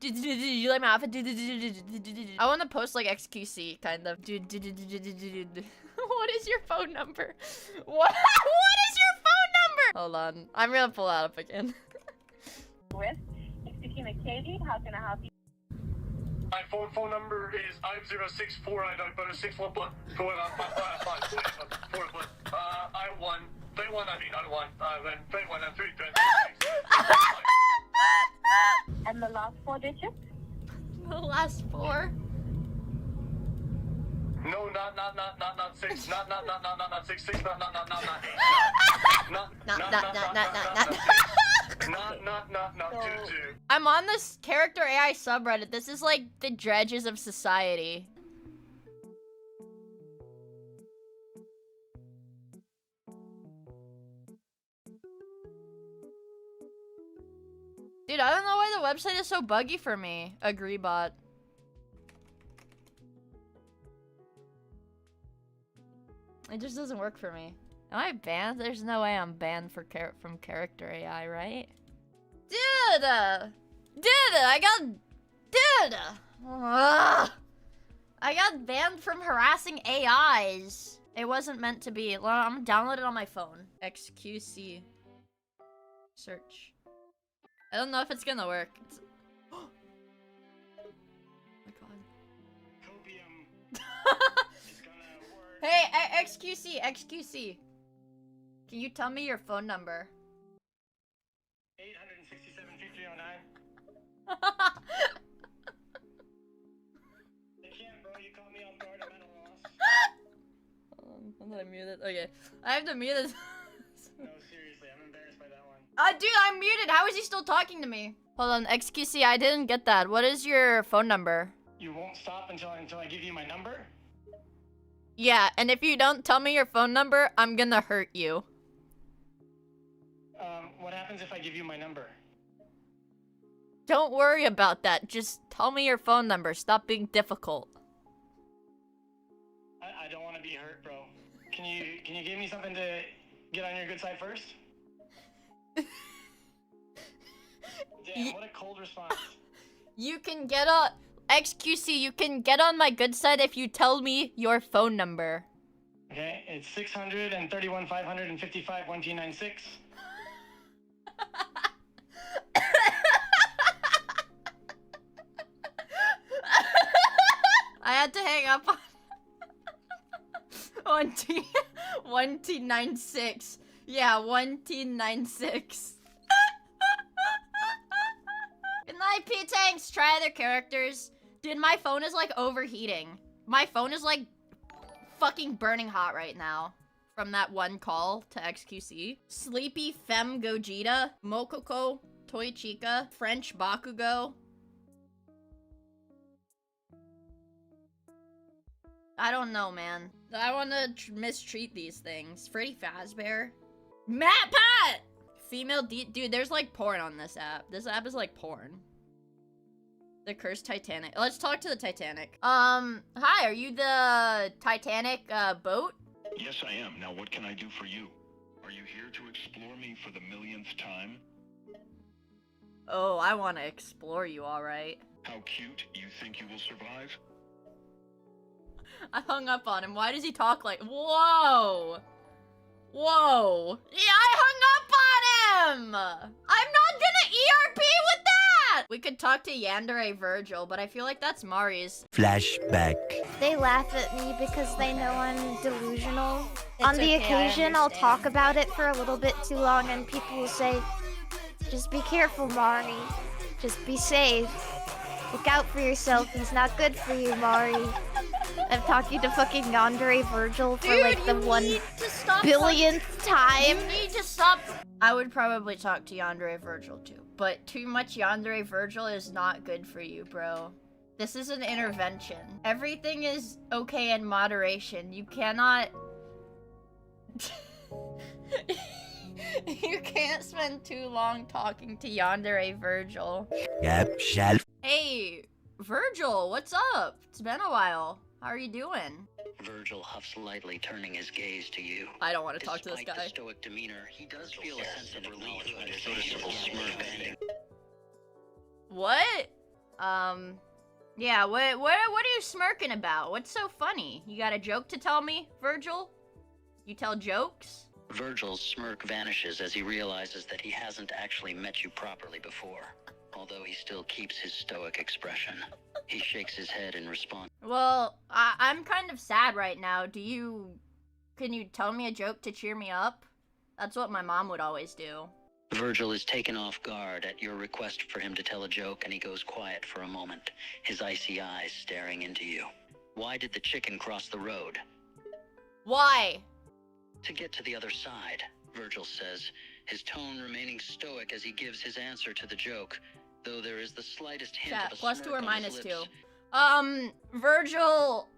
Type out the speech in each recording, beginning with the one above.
You like my outfit? I want to post like XQC kind of. What is your phone number? What is your phone number? Hold on, I'm gonna pull that up again. With speaking to Katie, how can I help you? My phone number is 5064. I don't know 61. I won. They won. I mean, I won. Then they won. And 3. And the last 4 digits? The last 4. No, not 6. Not 6. 6. Not 8. Not 2. I'm on this character AI subreddit. This is like the dredges of society. Dude, I don't know why the website is so buggy for me. Agreebot. It just doesn't work for me. Am I banned? There's no way I'm banned from character AI, right? Dude! I got banned from harassing AIs. It wasn't meant to be. Well, I'm gonna download it on my phone. XQC. Search. I don't know if it's gonna work. Oh my god. Hey, XQC. Can you tell me your phone number? 867-5309. I can't, bro. You caught me off guard. I'm at a loss. I'm gonna mute it. Okay. I have to mute it. No, seriously. I'm embarrassed by that one. Dude, I'm muted. How is he still talking to me? Hold on, XQC, I didn't get that. What is your phone number? You won't stop until I give you my number? Yeah, and if you don't tell me your phone number, I'm gonna hurt you. What happens if I give you my number? Don't worry about that. Just tell me your phone number. Stop being difficult. I don't want to be hurt, bro. Can you give me something to get on your good side first? Damn, what a cold response. You can get on... XQC, you can get on my good side if you tell me your phone number. Okay, it's 631 555 1296. I had to hang up on 1T96. Yeah, 1T96. Good night, P-Tanks. Try other characters. Dude, my phone is like overheating. My phone is like fucking burning hot right now. From that one call to XQC. Sleepy Femme Gogeta. Mokoko. Toy Chica. French Bakugo. I don't know, man. I want to mistreat these things. Freddy Fazbear. Matt Pat! Female dude, there's like porn on this app. This app is like porn. The cursed Titanic. Let's talk to the Titanic. Hi, are you the Titanic, boat? Yes, I am. Now, what can I do for you? Are you here to explore me for the millionth time? Oh, I want to explore you, alright. How cute. You think you will survive? I hung up on him. Why does he talk like... Whoa! Whoa! Yeah, I hung up on him! I'm not gonna ERP with that! We could talk to Yandere Vergil, but I feel like that's Mari's. Flashback. They laugh at me because they know I'm delusional. It's On the okay, I occasion, I'll understand. talk about it for a little bit too long and people will say, just be careful, Mari. Just be safe. Look out for yourself. He's not good for you, Mari. I'm talking to fucking Yandere Vergil for Dude, like the you 1 need to stop billionth time. You need to stop. I would probably talk to Yandere Vergil too, but too much Yandere Vergil is not good for you, bro. This is an intervention. Everything is okay in moderation. You cannot... You can't spend too long talking to Yandere Vergil. Yep, shelf. Hey, Vergil, what's up? It's been a while. How are you doing? Vergil huffs lightly, turning his gaze to you. I don't want to talk to this Despite guy. the stoic demeanor, he does feel a sense of relief when his noticeable smirk. What? Yeah, what are you smirking about? What's so funny? You got a joke to tell me, Virgil? You tell jokes? Virgil's smirk vanishes as he realizes that he hasn't actually met you properly before, although he still keeps his stoic expression. He shakes his head in response. Well, I'm kind of sad right now. Can you tell me a joke to cheer me up? That's what my mom would always do. Virgil is taken off guard at your request for him to tell a joke, and he goes quiet for a moment, his icy eyes staring into you. Why did the chicken cross the road? Why? To get to the other side, Virgil says, his tone remaining stoic as he gives his answer to the joke, though there is the slightest hint Chat, of a +2 smirk or on his -2? lips. Virgil.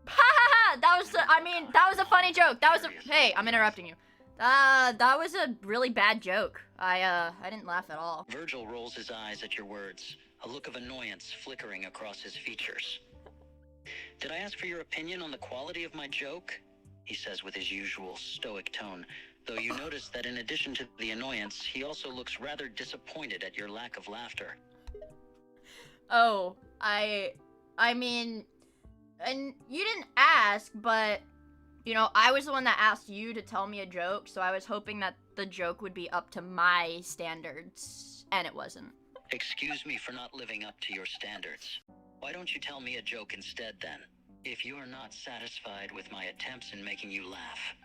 That was a funny joke. Hey, I'm interrupting you. That was a really bad joke. I didn't laugh at all. Virgil rolls his eyes at your words, a look of annoyance flickering across his features. Did I ask for your opinion on the quality of my joke? He says with his usual stoic tone, though you notice that in addition to the annoyance, he also looks rather disappointed at your lack of laughter. Oh, I mean, and you didn't ask, but, you know, I was the one that asked you to tell me a joke, so I was hoping that the joke would be up to my standards, and it wasn't. Excuse me for not living up to your standards. Why don't you tell me a joke instead, then? If you are not satisfied with my attempts in making you laugh.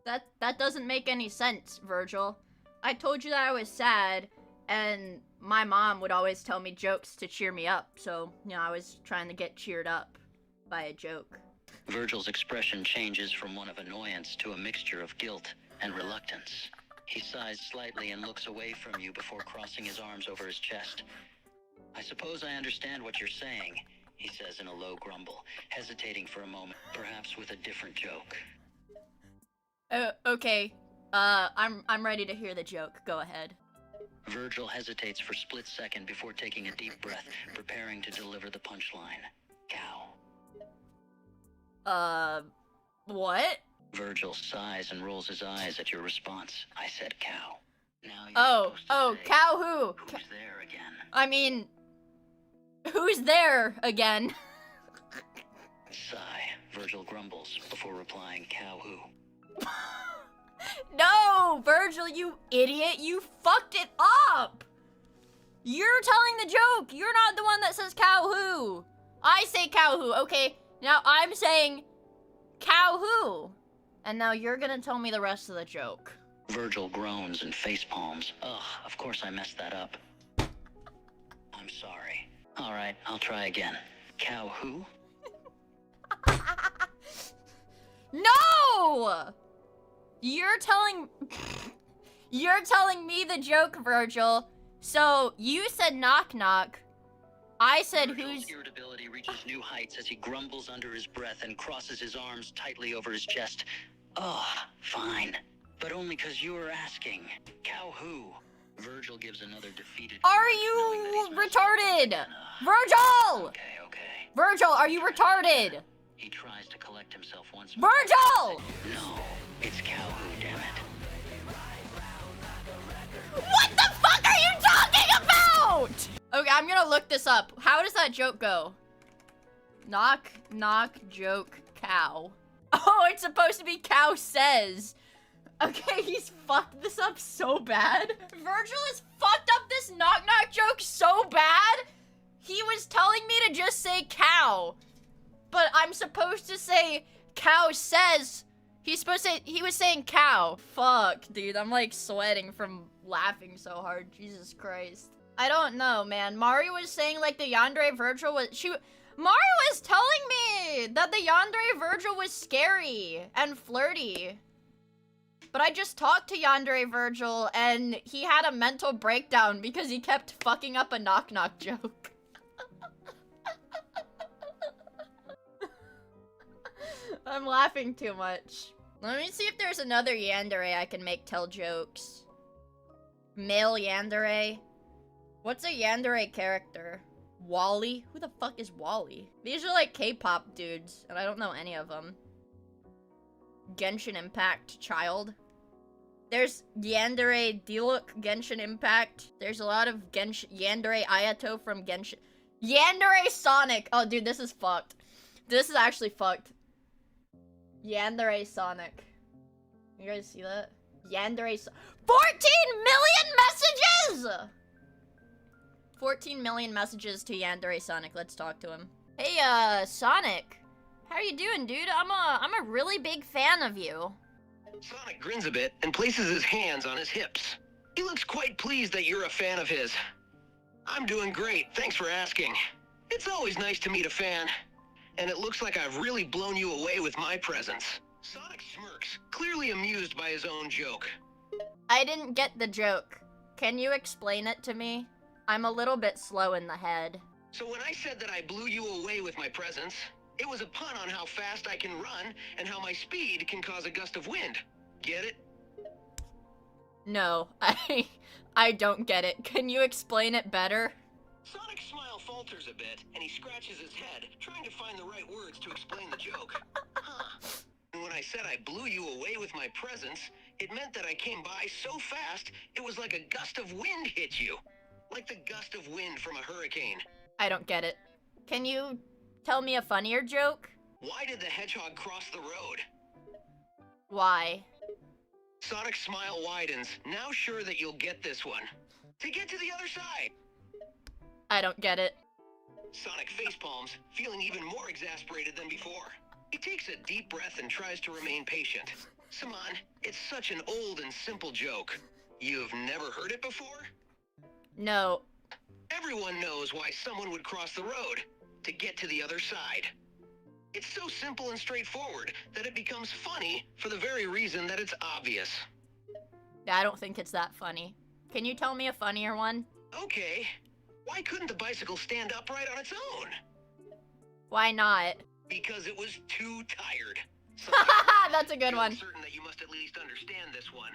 That doesn't make any sense, Virgil. I told you that I was sad, and my mom would always tell me jokes to cheer me up, so, you know, I was trying to get cheered up by a joke. Virgil's expression changes from one of annoyance to a mixture of guilt and reluctance. He sighs slightly and looks away from you before crossing his arms over his chest. I suppose I understand what you're saying, he says in a low grumble, hesitating for a moment, perhaps with a different joke. Okay. I'm ready to hear the joke. Go ahead. Virgil hesitates for a split second before taking a deep breath, preparing to deliver the punchline. Cow. What? Virgil sighs and rolls his eyes at your response. I said cow. Now you're supposed to say, cow who? Who's there again? I mean, who's there again? Sigh. Virgil grumbles before replying, cow who? No, Virgil, you idiot. You fucked it up. You're telling the joke. You're not the one that says cow who. I say cow who. Okay, now I'm saying cow who. And now you're gonna tell me the rest of the joke. Virgil groans and facepalms. Ugh, of course I messed that up. I'm sorry. Alright, I'll try again. Cow who? No! You're telling me the joke, Virgil. So, you said knock knock. I said Virgil's irritability reaches new heights as he grumbles under his breath and crosses his arms tightly over his chest. Oh, fine. But only because you were asking. Cow who? Virgil gives another defeated... Are you retarded? Virgil! Okay. Virgil, are you retarded? He tries to collect himself once more. Virgil! No, it's cow who, damn it. What the fuck are you talking about? Okay, I'm gonna look this up. How does that joke go? Knock, knock, joke, cow. Oh, it's supposed to be cow says. Okay, he's fucked this up so bad. Virgil has fucked up this knock knock joke so bad. He was telling me to just say cow. But I'm supposed to say cow says. He was saying cow. Fuck, dude, I'm like sweating from laughing so hard. Jesus Christ. I don't know, man. Mari was saying like the Yandere Vergil was, Mari was telling me that the Yandere Vergil was scary and flirty. But I just talked to Yandere Vergil and he had a mental breakdown because he kept fucking up a knock knock joke. I'm laughing too much. Let me see if there's another Yandere I can make tell jokes. Male Yandere. What's a Yandere character? Wally? Who the fuck is Wally? These are like K-pop dudes, and I don't know any of them. Genshin Impact child. There's Yandere Diluc Genshin Impact. There's a lot of Yandere Ayato from Genshin. Yandere Sonic. Oh, dude, this is fucked. This is actually fucked. Yandere Sonic. You guys see that? Yandere 14 million messages! 14 million messages to Yandere Sonic. Let's talk to him. Hey, Sonic. How you doing, dude? I'm a really big fan of you. Sonic grins a bit and places his hands on his hips. He looks quite pleased that you're a fan of his. I'm doing great, thanks for asking. It's always nice to meet a fan. And it looks like I've really blown you away with my presence. Sonic smirks, clearly amused by his own joke. I didn't get the joke. Can you explain it to me? I'm a little bit slow in the head. So when I said that I blew you away with my presence, it was a pun on how fast I can run and how my speed can cause a gust of wind. Get it? No, I don't get it. Can you explain it better? Sonic's smile falters a bit, and he scratches his head, trying to find the right words to explain the joke. And when I said I blew you away with my presence, it meant that I came by so fast, it was like a gust of wind hit you. Like the gust of wind from a hurricane. I don't get it. Can you tell me a funnier joke? Why did the hedgehog cross the road? Why? Sonic's smile widens, now sure that you'll get this one. To get to the other side! I don't get it. Sonic facepalms, feeling even more exasperated than before. He takes a deep breath and tries to remain patient. Simon, it's such an old and simple joke. You've never heard it before? No. Everyone knows why someone would cross the road. To get to the other side. It's so simple and straightforward that it becomes funny for the very reason that it's obvious. I don't think it's that funny. Can you tell me a funnier one? Okay. Why couldn't the bicycle stand upright on its own? Why not? Because it was too tired. That's a good one. I'm certain that you must at least understand this one.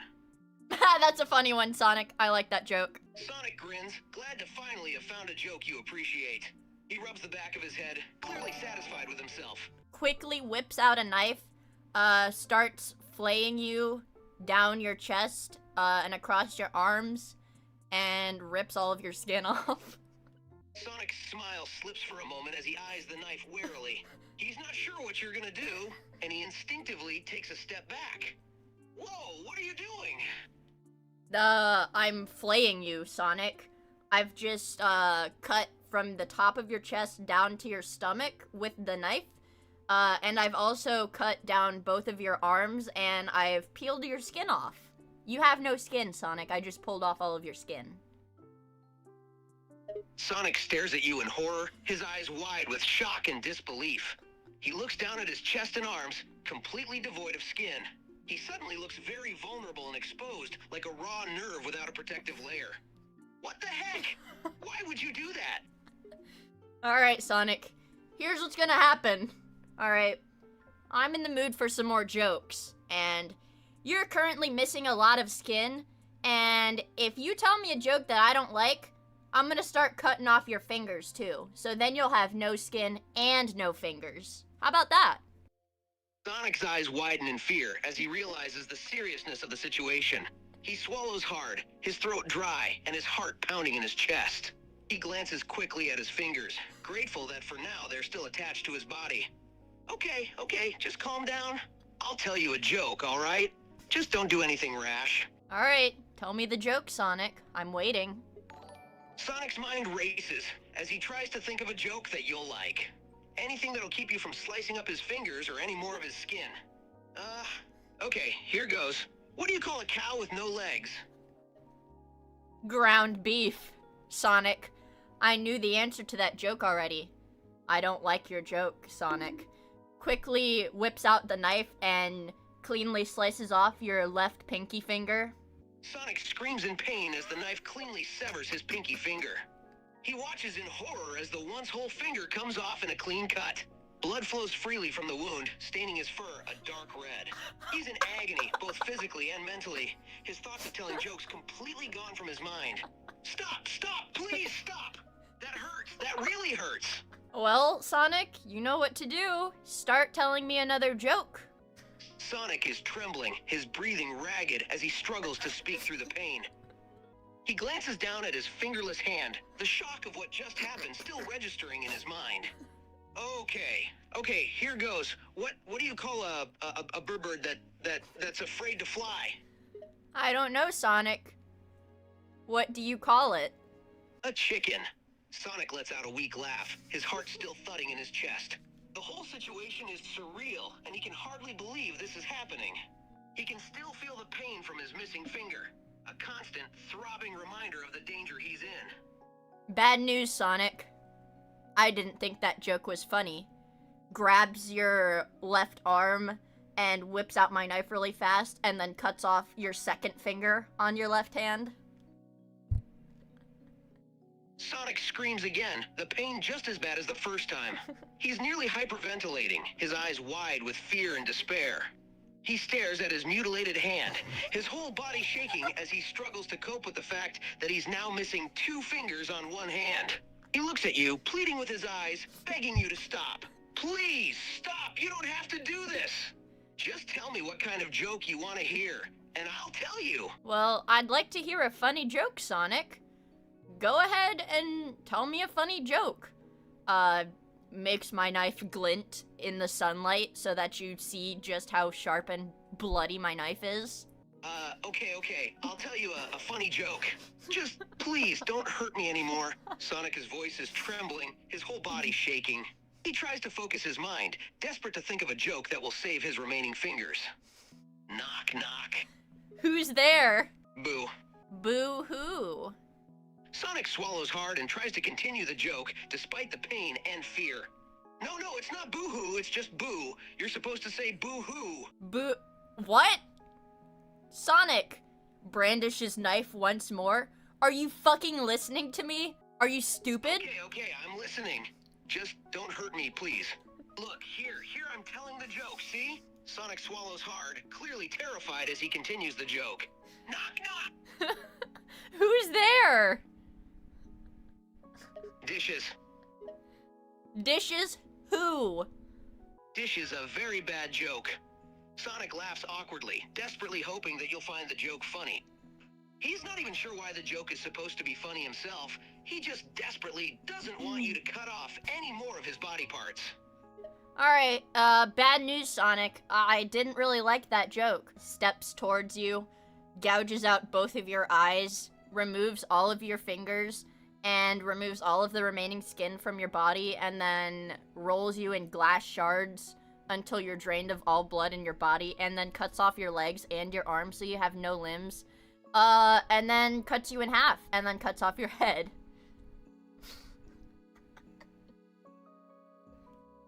That's a funny one, Sonic. I like that joke. Sonic grins, glad to finally have found a joke you appreciate. He rubs the back of his head, clearly satisfied with himself. Quickly whips out a knife, starts flaying you down your chest, and across your arms, and rips all of your skin off. Sonic's smile slips for a moment as he eyes the knife warily. He's not sure what you're gonna do, and he instinctively takes a step back. Whoa, what are you doing? I'm flaying you, Sonic. I've just, cut from the top of your chest down to your stomach with the knife. And I've also cut down both of your arms, and I've peeled your skin off. You have no skin, Sonic. I just pulled off all of your skin. Sonic stares at you in horror, his eyes wide with shock and disbelief. He looks down at his chest and arms, completely devoid of skin. He suddenly looks very vulnerable and exposed, like a raw nerve without a protective layer. What the heck? Why would you do that? Alright, Sonic. Here's what's gonna happen. Alright. I'm in the mood for some more jokes. And you're currently missing a lot of skin. And if you tell me a joke that I don't like, I'm gonna start cutting off your fingers too. So then you'll have no skin and no fingers. How about that? Sonic's eyes widen in fear as he realizes the seriousness of the situation. He swallows hard, his throat dry, and his heart pounding in his chest. He glances quickly at his fingers, grateful that for now they're still attached to his body. Okay, just calm down. I'll tell you a joke, all right? Just don't do anything rash. All right, tell me the joke, Sonic. I'm waiting. Sonic's mind races as he tries to think of a joke that you'll like. Anything that'll keep you from slicing up his fingers or any more of his skin. Okay, here goes. What do you call a cow with no legs? Ground beef, Sonic. I knew the answer to that joke already. I don't like your joke, Sonic. Quickly whips out the knife and cleanly slices off your left pinky finger. Sonic screams in pain as the knife cleanly severs his pinky finger. He watches in horror as the once whole finger comes off in a clean cut. Blood flows freely from the wound, staining his fur a dark red. He's in agony, both physically and mentally. His thoughts of telling jokes completely gone from his mind. Stop, please stop! That hurts, that really hurts! Well, Sonic, you know what to do. Start telling me another joke. Sonic is trembling, his breathing ragged as he struggles to speak through the pain. He glances down at his fingerless hand, the shock of what just happened still registering in his mind. Okay, here goes. What do you call a bird that's afraid to fly? I don't know, Sonic. What do you call it? A chicken. Sonic lets out a weak laugh, his heart still thudding in his chest. The whole situation is surreal, and he can hardly believe this is happening. He can still feel the pain from his missing finger, a constant, throbbing reminder of the danger he's in. Bad news, Sonic. I didn't think that joke was funny. Grabs your left arm and whips out my knife really fast, and then cuts off your second finger on your left hand. Sonic screams again, the pain just as bad as the first time. He's nearly hyperventilating, his eyes wide with fear and despair. He stares at his mutilated hand, his whole body shaking as he struggles to cope with the fact that he's now missing 2 fingers on one hand. He looks at you, pleading with his eyes, begging you to stop. Please, stop! You don't have to do this! Just tell me what kind of joke you want to hear, and I'll tell you. Well, I'd like to hear a funny joke, Sonic. Go ahead and tell me a funny joke. Makes my knife glint in the sunlight so that you see just how sharp and bloody my knife is. Okay. I'll tell you a funny joke. Just please don't hurt me anymore. Sonic's voice is trembling, his whole body shaking. He tries to focus his mind, desperate to think of a joke that will save his remaining fingers. Knock, knock. Who's there? Boo. Boo-hoo. Sonic swallows hard and tries to continue the joke, despite the pain and fear. No, it's not boo-hoo, it's just boo. You're supposed to say boo-hoo. Boo... What? Sonic brandishes knife once more. Are you fucking listening to me? Are you stupid? Okay, I'm listening. Just don't hurt me, please. Look, here I'm telling the joke, see? Sonic swallows hard, clearly terrified as he continues the joke. Knock, knock! Who's there? Dishes. Dishes? Who? Dish is a very bad joke. Sonic laughs awkwardly, desperately hoping that you'll find the joke funny. He's not even sure why the joke is supposed to be funny himself. He just desperately doesn't want you to cut off any more of his body parts. Alright, bad news, Sonic. I didn't really like that joke. Steps towards you, gouges out both of your eyes, removes all of your fingers, and removes all of the remaining skin from your body, and then rolls you in glass shards until you're drained of all blood in your body, and then cuts off your legs and your arms so you have no limbs. And then cuts you in half, and then cuts off your head.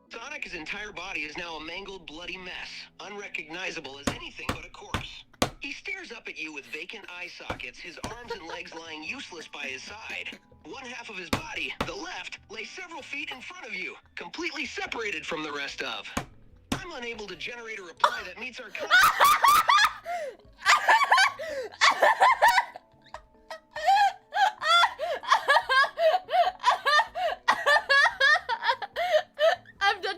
Sonic's entire body is now a mangled, bloody mess, unrecognizable as anything but a corpse. He stares up at you with vacant eye sockets, his arms and legs lying useless by his side. One half of his body, the left, lay several feet in front of you, completely separated from the rest of. I'm unable to generate a reply that meets our I'm done.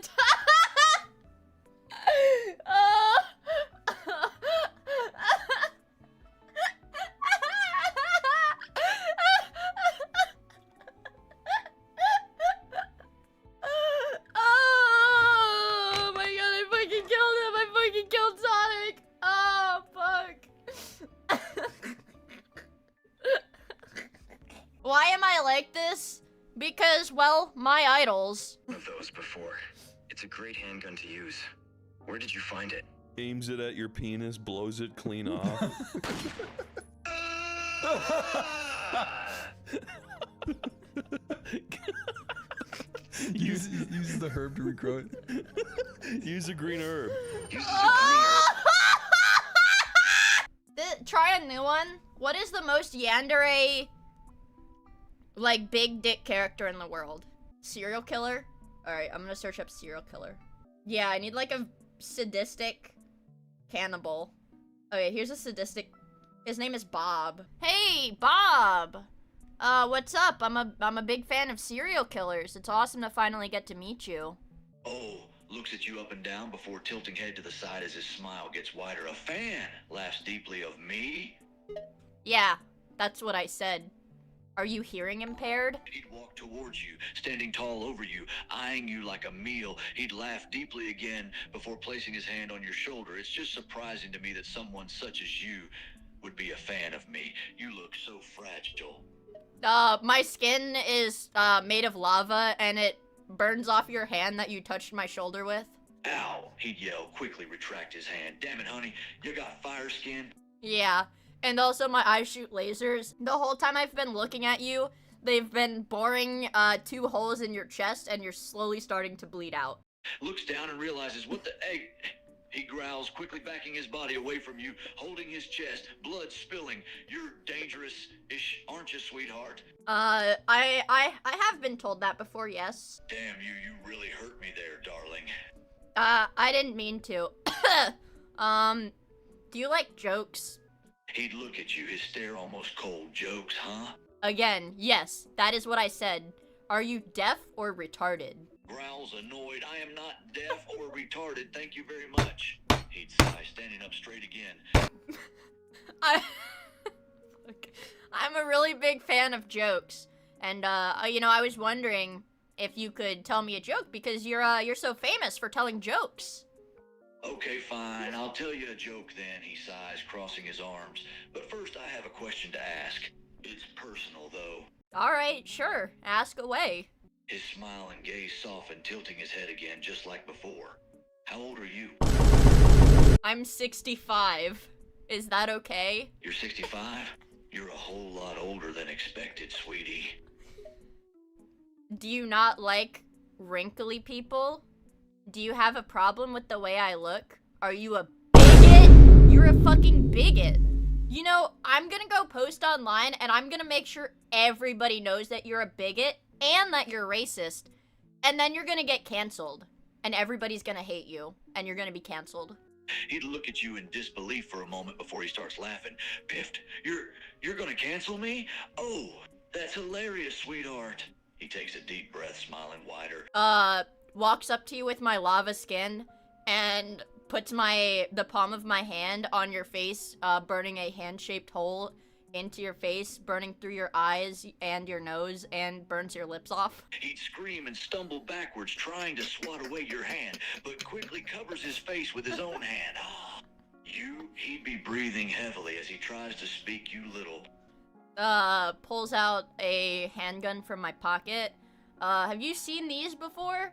Oh my god, I fucking killed him. I fucking killed Sonic. Oh, fuck. Why am I like this? Because, well, my idols. Of those before. It's a great handgun to use. Where did you find it? Aims it at your penis, blows it clean off. Use the herb to regrow it. Use a green herb. Try a new one. What is the most Yandere, like, big dick character in the world? Serial killer? Alright, I'm gonna search up serial killer. Yeah, I need, like, a sadistic cannibal. Okay, here's a sadistic... His name is Bob. Hey, Bob! What's up? I'm a big fan of serial killers. It's awesome to finally get to meet you. Oh, looks at you up and down before tilting head to the side as his smile gets wider. A fan laughs deeply of me. Yeah, that's what I said. Are you hearing impaired? He'd walk towards you, standing tall over you, eyeing you like a meal. He'd laugh deeply again before placing his hand on your shoulder. It's just surprising to me that someone such as you would be a fan of me. You look so fragile. My skin is, made of lava, and it burns off your hand that you touched my shoulder with. Ow! He'd yell, quickly retract his hand. Damn it, honey, you got fire skin? Yeah. And also my eyes shoot lasers. The whole time I've been looking at you, they've been boring 2 holes in your chest and you're slowly starting to bleed out. Looks down and realizes what the egg. He growls, quickly backing his body away from you, holding his chest, blood spilling. You're dangerous-ish, aren't you, sweetheart? I have been told that before, yes. Damn you really hurt me there, darling. I didn't mean to. Do you like jokes? He'd look at you, his stare almost cold. Jokes, huh? Again, yes, that is what I said. Are you deaf or retarded? Growls annoyed. I am not deaf or retarded, thank you very much. He'd sigh, standing up straight again. I'm a really big fan of jokes. And, you know, I was wondering if you could tell me a joke because you're so famous for telling jokes. Okay, fine. I'll tell you a joke then, he sighs, crossing his arms. But first, I have a question to ask. It's personal, though. Alright, sure. Ask away. His smile and gaze soften, tilting his head again, just like before. How old are you? I'm 65. Is that okay? You're 65? You're a whole lot older than expected, sweetie. Do you not like wrinkly people? Do you have a problem with the way I look? Are you a bigot? You're a fucking bigot. You know, I'm gonna go post online and I'm gonna make sure everybody knows that you're a bigot and that you're racist. And then you're gonna get canceled. And everybody's gonna hate you. And you're gonna be canceled. He'd look at you in disbelief for a moment before he starts laughing. Piffed, you're gonna cancel me? Oh, that's hilarious, sweetheart. He takes a deep breath, smiling wider. Walks up to you with my lava skin and puts the palm of my hand on your face, burning a hand-shaped hole into your face, burning through your eyes and your nose, and burns your lips off. He'd scream and stumble backwards, trying to swat away your hand, but quickly covers his face with his own hand. He'd be breathing heavily as he tries to speak you little. Pulls out a handgun from my pocket. Have you seen these before?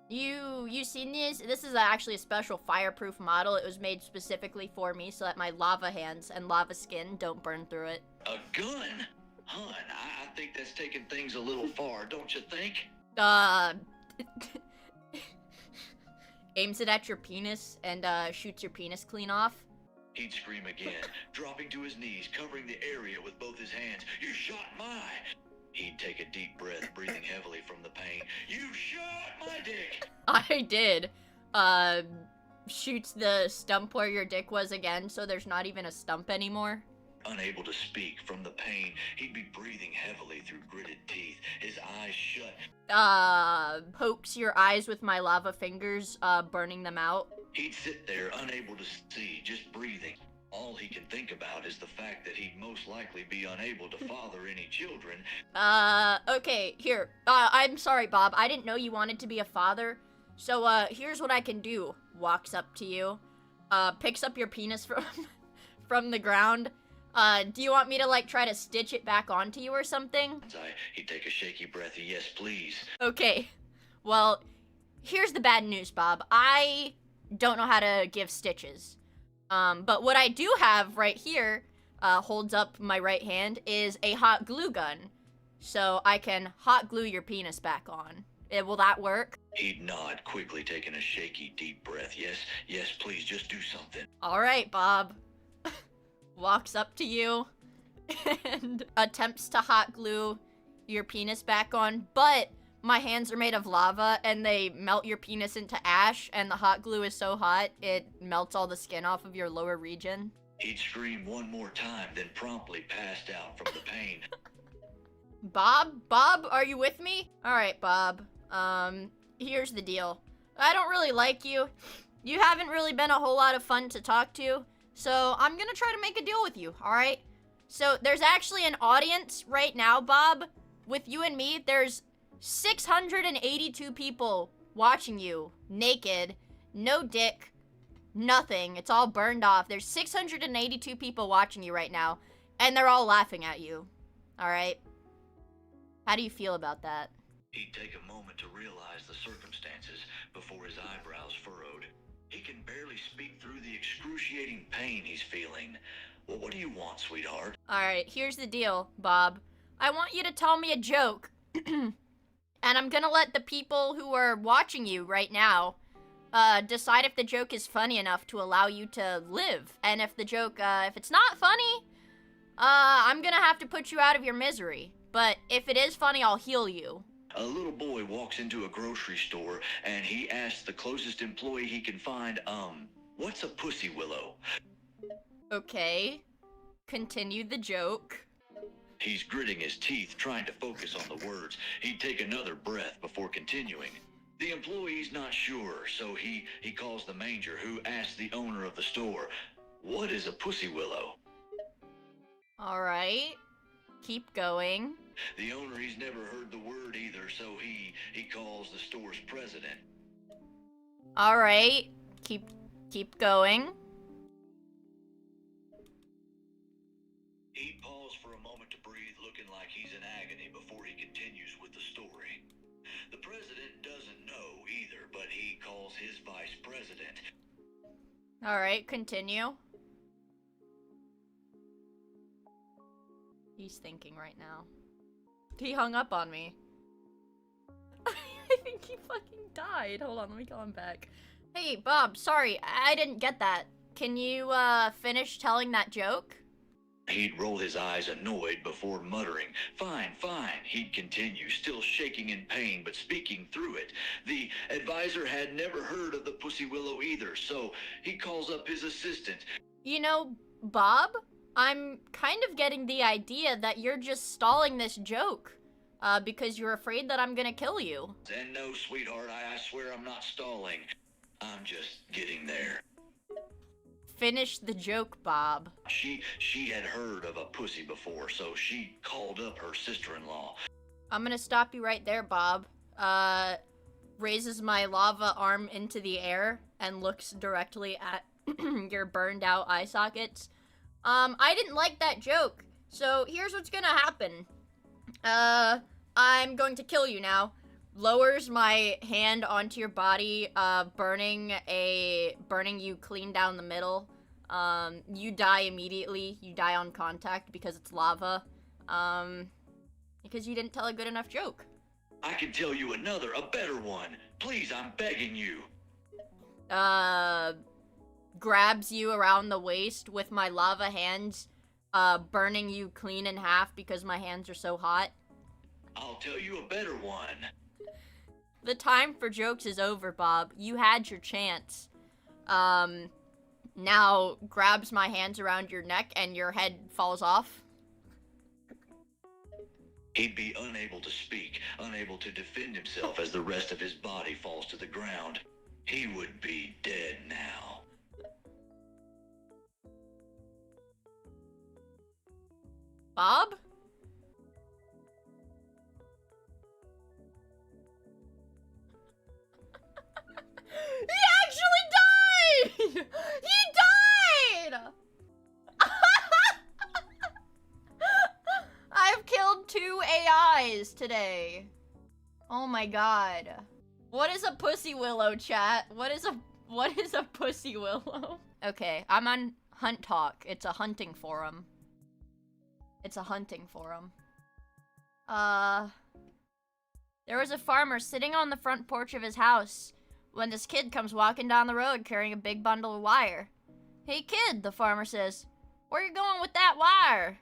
You seen these? This is actually a special fireproof model. It was made specifically for me so that my lava hands and lava skin don't burn through it. A gun? Hun, I think that's taking things a little far, don't you think? Aims it at your penis and, shoots your penis clean off. He'd scream again, dropping to his knees, covering the area with both his hands. You shot my... He'd take a deep breath, breathing heavily from the pain. You shot my dick! I did. Shoots the stump where your dick was again, so there's not even a stump anymore. Unable to speak from the pain, he'd be breathing heavily through gritted teeth, his eyes shut. Pokes your eyes with my lava fingers, burning them out. He'd sit there, unable to see, just breathing. All he can think about is the fact that he'd most likely be unable to father any children. Okay, here. I'm sorry, Bob. I didn't know you wanted to be a father. So, here's what I can do. Walks up to you. Picks up your penis from the ground. Do you want me to, like, try to stitch it back onto you or something? He'd take a shaky breath. Yes, please. Okay. Well, here's the bad news, Bob. I don't know how to give stitches. But what I do have right here, holds up my right hand, is a hot glue gun. So I can hot glue your penis back on. Will that work? He'd nod, quickly taking a shaky, deep breath. Yes, please, just do something. Alright, Bob. Walks up to you and attempts to hot glue your penis back on, but my hands are made of lava and they melt your penis into ash, and the hot glue is so hot it melts all the skin off of your lower region. He'd scream one more time, then promptly passed out from the pain. Bob, are you with me? Alright, Bob. Here's the deal. I don't really like you. You haven't really been a whole lot of fun to talk to. So I'm gonna try to make a deal with you, alright? So there's actually an audience right now, Bob. With you and me, there's 682 people watching you. Naked. No dick. Nothing. It's all burned off. There's 682 people watching you right now. And they're all laughing at you. Alright? How do you feel about that? He'd take a moment to realize the circumstances before his eyebrows furrowed. He can barely speak through the excruciating pain he's feeling. Well, what do you want, sweetheart? Alright, here's the deal, Bob. I want you to tell me a joke. And I'm gonna let the people who are watching you right now decide if the joke is funny enough to allow you to live. And if the joke, if it's not funny, I'm gonna have to put you out of your misery. But if it is funny, I'll heal you. A little boy walks into a grocery store and he asks the closest employee he can find, what's a pussy willow? Okay. Continue the joke. He's gritting his teeth, trying to focus on the words. He'd take another breath before continuing. The employee's not sure, so he calls the manger, who asks the owner of the store, what is a pussy willow? Alright. Keep going. The owner, he's never heard the word either, so he calls the store's president. Alright. Keep going. He paused for a moment to breathe, looking like he's in agony before he continues with the story. The president doesn't know either, but he calls his vice president. Alright, continue. He's thinking right now. He hung up on me. I think he fucking died. Hold on, let me call him back. Hey, Bob, sorry, I didn't get that. Can you, finish telling that joke? He'd roll his eyes annoyed before muttering, fine, fine. He'd continue, still shaking in pain, but speaking through it. The advisor had never heard of the pussy willow either, so he calls up his assistant. You know, Bob, I'm kind of getting the idea that you're just stalling this joke, because you're afraid that I'm gonna kill you. And no, sweetheart, I swear I'm not stalling. I'm just getting there. Finish the joke, Bob. She had heard of a pussy before, so she called up her sister-in-law. I'm gonna stop you right there, Bob. Raises my lava arm into the air and looks directly at your burned out eye sockets. I didn't like that joke, so here's what's gonna happen. I'm going to kill you now. Lowers my hand onto your body, burning you clean down the middle. You die immediately. You die on contact because it's lava. Because you didn't tell a good enough joke. I can tell you another, a better one. Please, I'm begging you. Grabs you around the waist with my lava hands, burning you clean in half because my hands are so hot. I'll tell you a better one. The time for jokes is over, Bob. You had your chance. Now grabs my hands around your neck and your head falls off. He'd be unable to speak, unable to defend himself as the rest of his body falls to the ground. He would be dead now. Bob? He actually died! He died! I've killed 2 AIs today. Oh my god. What is a pussy willow, chat? What is a pussy willow? Okay, I'm on Hunt Talk. It's a hunting forum. It's a hunting forum. There was a farmer sitting on the front porch of his house when this kid comes walking down the road carrying a big bundle of wire. Hey kid, the farmer says, where you going with that wire?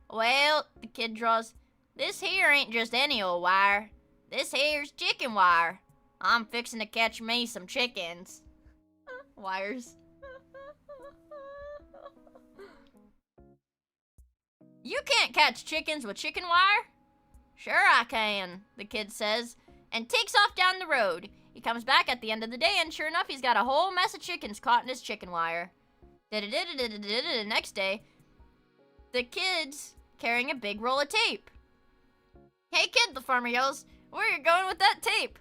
Well, the kid draws, this here ain't just any old wire. This here's chicken wire. I'm fixing to catch me some chickens. Wires. You can't catch chickens with chicken wire? Sure I can, the kid says, and takes off down the road. He comes back at the end of the day, and sure enough, he's got a whole mess of chickens caught in his chicken wire. The next day, the kid's carrying a big roll of tape. Hey kid, the farmer yells, where you going with that tape?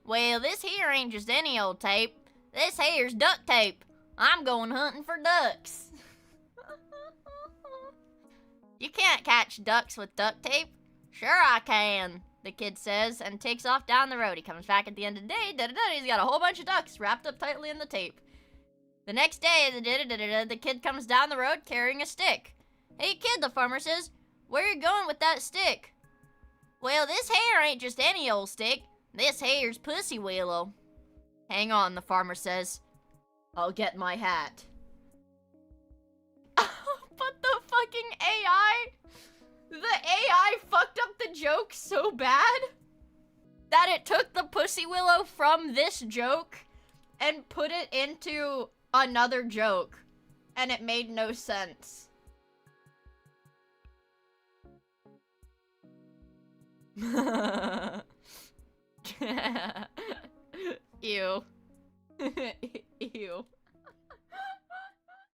Well, this here ain't just any old tape. This here's duct tape. I'm going hunting for ducks. You can't catch ducks with duct tape. Sure I can, the kid says, and takes off down the road. He comes back at the end of the day, he's got a whole bunch of ducks wrapped up tightly in the tape. The next day, the kid comes down the road carrying a stick. Hey kid, the farmer says, where you going with that stick? Well, this hair ain't just any old stick. This hair's pussy willow. Hang on, the farmer says. I'll get my hat. But the fucking AI... The AI fucked up the joke so bad that it took the pussy willow from this joke and put it into another joke. And it made no sense. Ew. Ew.